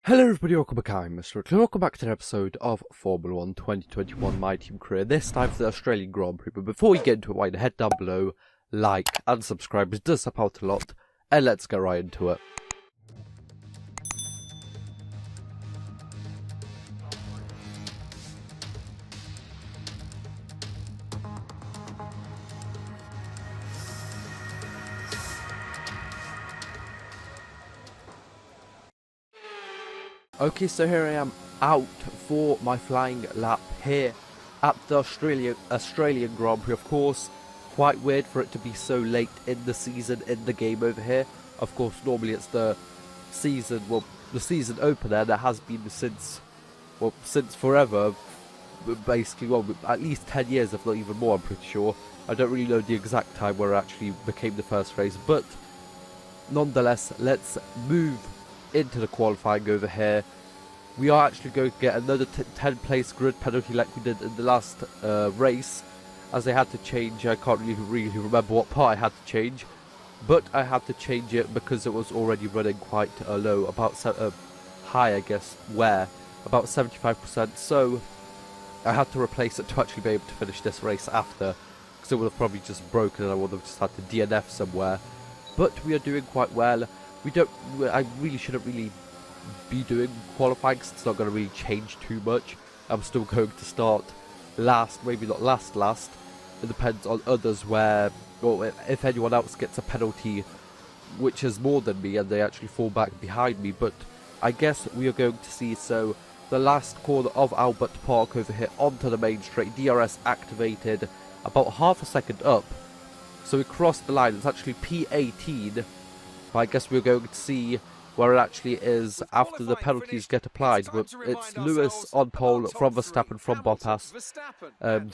Hello everybody, welcome back. I'm MrRedClaw. Welcome back to an episode of Formula 1 2021 My Team Career, this time for the Australian Grand Prix. But before we get into it, why not head down below, like and subscribe, it does help out a lot, and let's get right into it. Okay, so here I am out for my flying lap here at the Australian Grand Prix. Of course, quite weird for it to be so late in the season in the game over here. Of course, normally it's the season opener that has been since forever, basically, at least 10 years, if not even more, I'm pretty sure. I don't really know the exact time where it actually became the first race, but nonetheless, let's move into the qualifying over here. We are actually going to get another 10 place grid penalty like we did in the last race, as I had to change. I can't really remember what part I had to change, but I had to change it because it was already running quite low, about high, I guess, about 75%, so I had to replace it to actually be able to finish this race after, because it would have probably just broken and I would have just had to DNF somewhere. But we are doing quite well. I really shouldn't really be doing qualifying because it's not going to really change too much. I'm still going to start last, maybe not last. It depends on others if anyone else gets a penalty which is more than me and they actually fall back behind me. But I guess we are going to see, so the last corner of Albert Park over here onto the main straight, DRS activated, about half a second up. So we crossed the line. It's actually P18. I guess we're going to see where it actually is after the penalties get applied. But it's Lewis on pole from Verstappen from Bottas.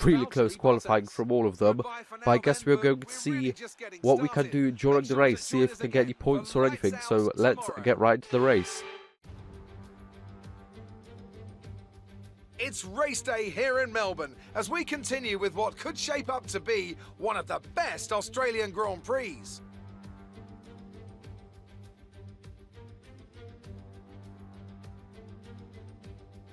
Really close qualifying from all of them. But I guess we're going to see what we can do during the race, see if we can get any points or anything. So let's get right into the race. It's race day here in Melbourne as we continue with what could shape up to be one of the best Australian Grand Prix.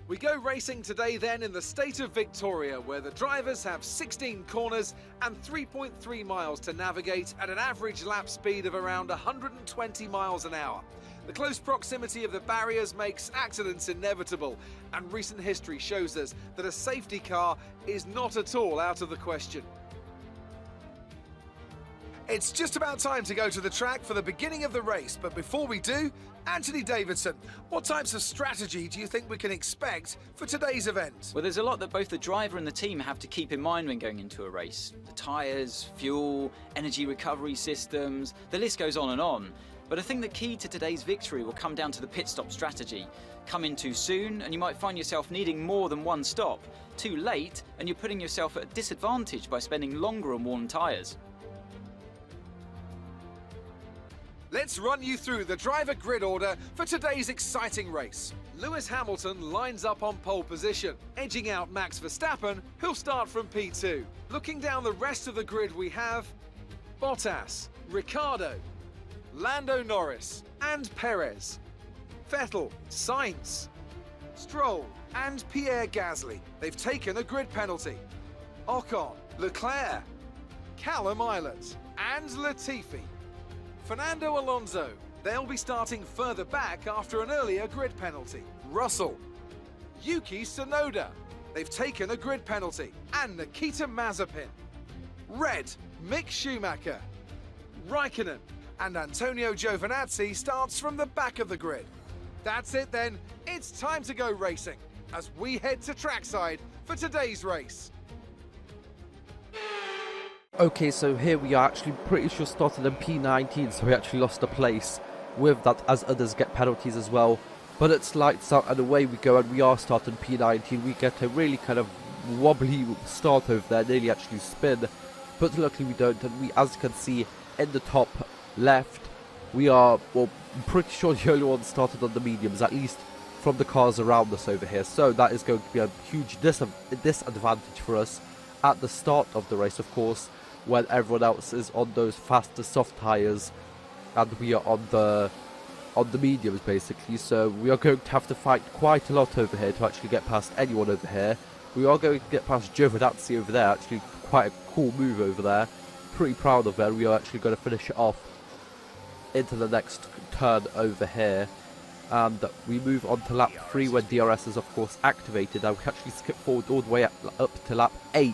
We go racing today then in the state of Victoria, where the drivers have 16 corners and 3.3 miles to navigate at an average lap speed of around 120 miles an hour. The close proximity of the barriers makes accidents inevitable, and recent history shows us that a safety car is not at all out of the question. It's just about time to go to the track for the beginning of the race, but before we do, Anthony Davidson, what types of strategy do you think we can expect for today's event? Well, there's a lot that both the driver and the team have to keep in mind when going into a race. The tyres, fuel, energy recovery systems, the list goes on and on. But I think the key to today's victory will come down to the pit stop strategy. Come in too soon and you might find yourself needing more than one stop. Too late and you're putting yourself at a disadvantage by spending longer on worn tyres. Let's run you through the driver grid order for today's exciting race. Lewis Hamilton lines up on pole position, edging out Max Verstappen, who'll start from P2. Looking down the rest of the grid, we have Bottas, Ricciardo, Lando Norris and Perez, Vettel, Sainz, Stroll and Pierre Gasly. They've taken a grid penalty. Ocon, Leclerc, Callum Ilott and Latifi. Fernando Alonso, they'll be starting further back after an earlier grid penalty. Russell, Yuki Tsunoda, they've taken a grid penalty. And Nikita Mazepin. Red, Mick Schumacher, Raikkonen and Antonio Giovinazzi starts from the back of the grid. That's it then, it's time to go racing as we head to trackside for today's race. Okay, so here we are, actually pretty sure started in P19, so we actually lost a place with that as others get penalties as well. But it's lights out and away we go, and we are starting P19. We get a really kind of wobbly start over there, nearly actually spin, but luckily we don't. And we, as you can see in the top left, we are, well, I'm pretty sure the only one started on the mediums, at least from the cars around us over here. So that is going to be a huge disadvantage for us at the start of the race, of course, when everyone else is on those faster soft tyres and we are on the on the mediums basically, so we are going to have to fight quite a lot over here to actually get past anyone over here. We are going to get past Giovinazzi over there, actually quite a cool move over there. Pretty proud of it. We are actually going to finish it off into the next turn over here. And we move on to lap 3 when DRS is of course activated. Now we actually skip forward all the way up to lap 8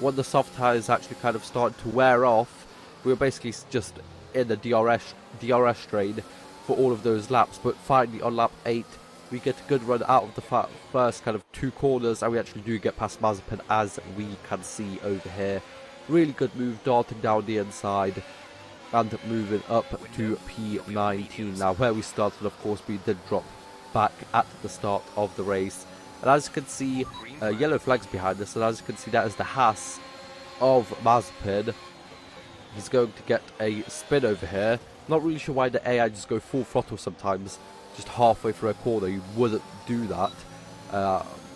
when the soft tyres actually kind of started to wear off. We were basically just in a DRS drain for all of those laps, but finally on lap 8 we get a good run out of the first kind of 2 corners, and we actually do get past Mazepin, as we can see over here. Really good move, darting down the inside and moving up to P19. Now where we started, of course, we did drop back at the start of the race, and as you can see, yellow flags behind us, and as you can see, that is the Haas of Mazepin. He's going to get a spin over here. Not really sure why the AI just go full throttle sometimes, just halfway through a corner. You wouldn't do that.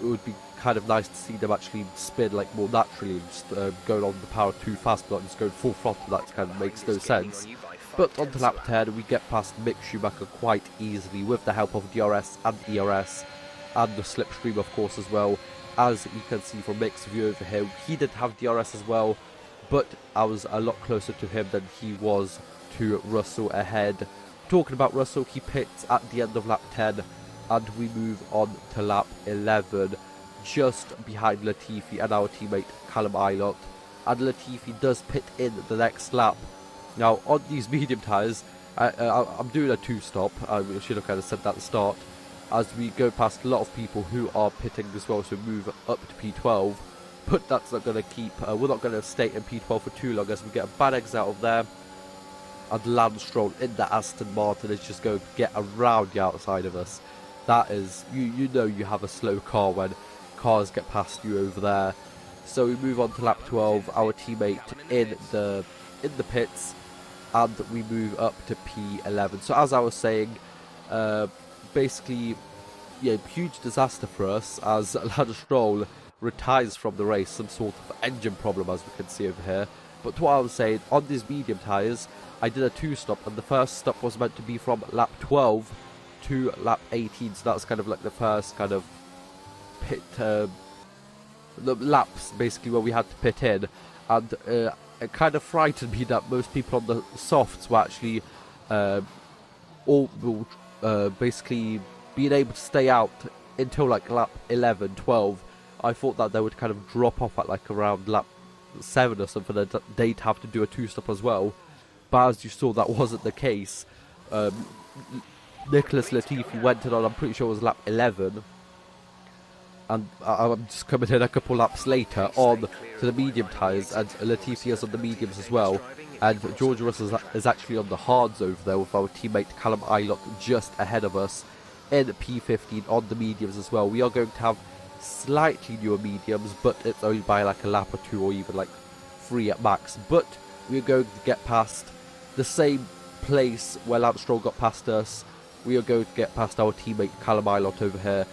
It would be kind of nice to see them actually spin like more naturally, just going on the power too fast, but not just going full throttle. That kind of makes no sense. But on to lap 10, we get past Mick Schumacher quite easily with the help of DRS and ERS and the slipstream, of course, as well. As you can see from Mick's view over here, he did have DRS as well, but I was a lot closer to him than he was to Russell ahead. Talking about Russell, he pits at the end of lap 10, and we move on to lap 11, just behind Latifi and our teammate Callum Ilott. And Latifi does pit in the next lap. Now on these medium tyres, I'm doing a 2-stop. I should have kind of said that at the start, as we go past a lot of people who are pitting as well, so move up to P12. But that's not going to keep, we're not going to stay in P12 for too long, as we get a bad exit out of there. And Lance Stroll in the Aston Martin is just going to get around the outside of us. That is, you know you have a slow car when cars get past you over there. So we move on to lap 12, our teammate in the pits, and we move up to P11. So as I was saying, basically, yeah, huge disaster for us, as Lance Stroll retires from the race, some sort of engine problem, as we can see over here. But what I was saying, on these medium tyres, I did a 2-stop, and the first stop was meant to be from lap 12 to lap 18, so that's kind of like the first kind of pit, the laps basically where we had to pit in, and it kind of frightened me that most people on the softs were actually basically being able to stay out until like lap 11, 12. I thought that they would kind of drop off at like around lap 7 or something, and they'd have to do a 2-stop as well. But as you saw, that wasn't the case. Nicholas Latifi went in on, I'm pretty sure it was lap 11, and I'm just coming in a couple laps later on to the medium tyres, and Latifi is on the mediums as well, and George Russell is actually on the hards over there with our teammate Callum Ilott just ahead of us in P15 on the mediums as well. We are going to have slightly newer mediums, but it's only by like a lap or 2 or even like 3 at max. But we're going to get past the same place where Lance Stroll got past us. We are going to get past our teammate Callum Ilott over here.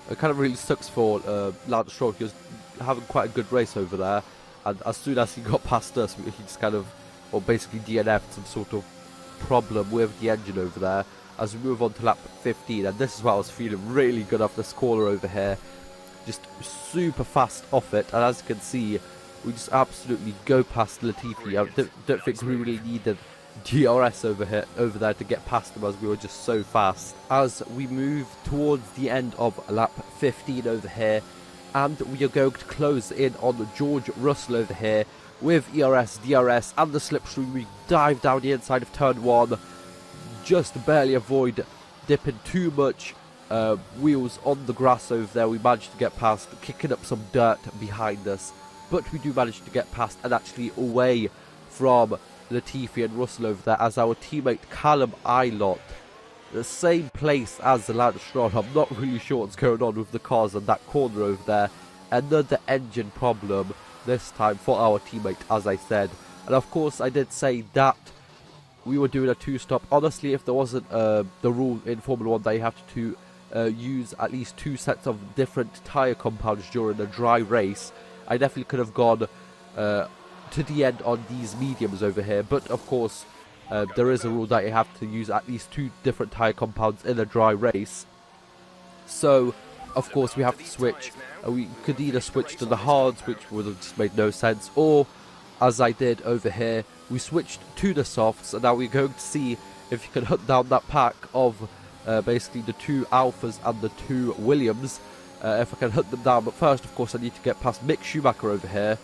It kind of really sucks for Lance Stroll. He was having quite a good race over there, and as soon as he got past us, he just kind of, well, basically DNF'd some sort of problem with the engine over there. As we move on to lap 15, and this is where I was feeling really good off this corner over here. Just super fast off it, and as you can see, we just absolutely go past Latifi. I don't think we really needed DRS over there to get past them, as we were just so fast. As we move towards the end of lap 15 over here, and we are going to close in on George Russell over here with ERS, DRS and the slipstream. We dive down the inside of turn 1, just barely avoid dipping too much wheels on the grass over there. We managed to get past, kicking up some dirt behind us, but we do manage to get past and actually away from Latifi and Russell over there, as our teammate Callum Ilott, the same place as the Lance Stroll. I'm not really sure what's going on with the cars on that corner over there. Another engine problem, this time for our teammate, as I said. And of course I did say that we were doing a 2-stop. Honestly, if there wasn't the rule in Formula 1 that you have to use at least 2 sets of different tyre compounds during a dry race, I definitely could have gone to the end on these mediums over here. But of course, there is a rule that you have to use at least 2 different tyre compounds in a dry race. So, of course, we have to switch. We could either switch to the hards, which would have just made no sense, or, as I did over here, we switched to the softs, and now we're going to see if you can hunt down that pack of basically the 2 Alphas and the 2 Williams, if I can hunt them down. But first, of course, I need to get past Mick Schumacher over here,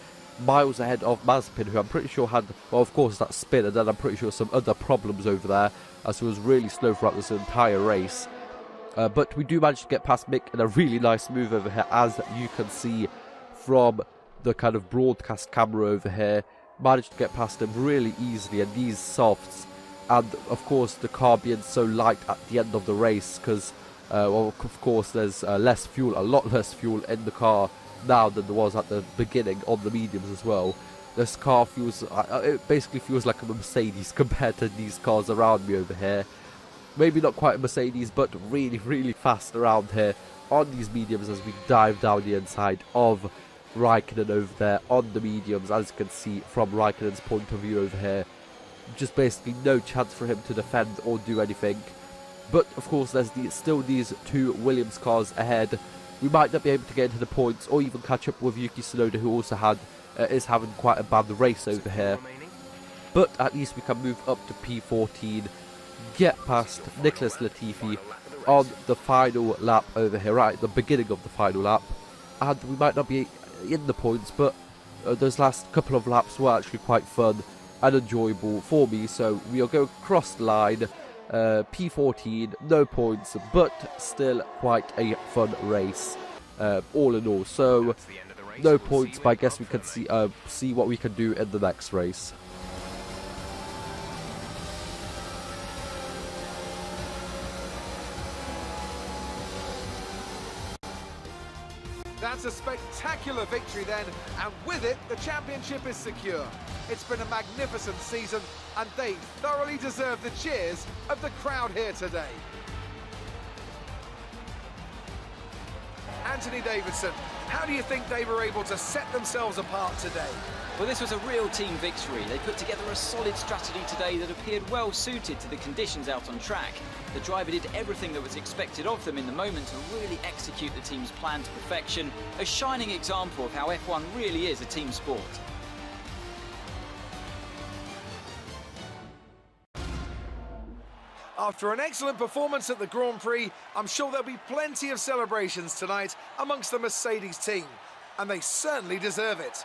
miles ahead of Mazepin, who I'm pretty sure had, well, of course, that spin, and then I'm pretty sure some other problems over there, as he was really slow throughout this entire race. But we do manage to get past Mick in a really nice move over here, as you can see from the kind of broadcast camera over here. Managed to get past him really easily, and these softs, and of course the car being so light at the end of the race, because well, of course there's less fuel, a lot less fuel in the car now than there was at the beginning on the mediums as well. This car feels, it basically feels like a Mercedes compared to these cars around me over here. Maybe not quite a Mercedes, but really, really fast around here on these mediums as we dive down the inside of Raikkonen over there on the mediums. As you can see from Raikkonen's point of view over here, just basically no chance for him to defend or do anything. But of course there's still these 2 Williams cars ahead. We might not be able to get into the points or even catch up with Yuki Tsunoda, who also is having quite a bad race over here. But at least we can move up to P14, get past Nicholas Latifi on the final lap over here, right at the beginning of the final lap. And we might not be in the points, but those last couple of laps were actually quite fun and enjoyable for me. So we are going across the line, P14, no points, but still quite a fun race all in all. So no points, but I guess we can see what we can do in the next race. That's a spectacular victory then, and with it, the championship is secure. It's been a magnificent season, and they thoroughly deserve the cheers of the crowd here today. Anthony Davidson, how do you think they were able to set themselves apart today? Well, this was a real team victory. They put together a solid strategy today that appeared well suited to the conditions out on track. The driver did everything that was expected of them in the moment to really execute the team's plan to perfection. A shining example of how F1 really is a team sport. After an excellent performance at the Grand Prix, I'm sure there'll be plenty of celebrations tonight amongst the Mercedes team, and they certainly deserve it.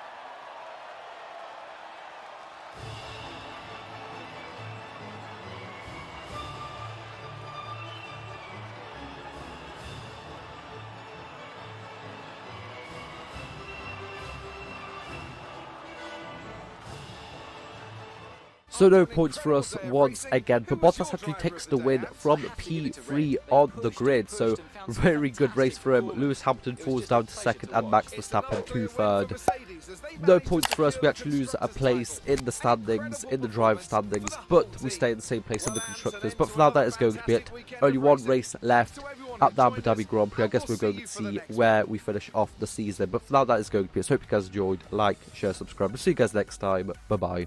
So no points for us once again, but Bottas actually takes the win from P3 on the grid, so very good race for him. Lewis Hamilton falls down to second and Max Verstappen to third. No points for us, we actually lose a place in the standings, in the driver standings, but we stay in the same place in the constructors. But for now that is going to be it. Only one race left at the Abu Dhabi Grand Prix. I guess we're going to see where we finish off the season, but for now that is going to be it. So hope you guys enjoyed. Like, share, subscribe. We'll see you guys next time. Bye bye.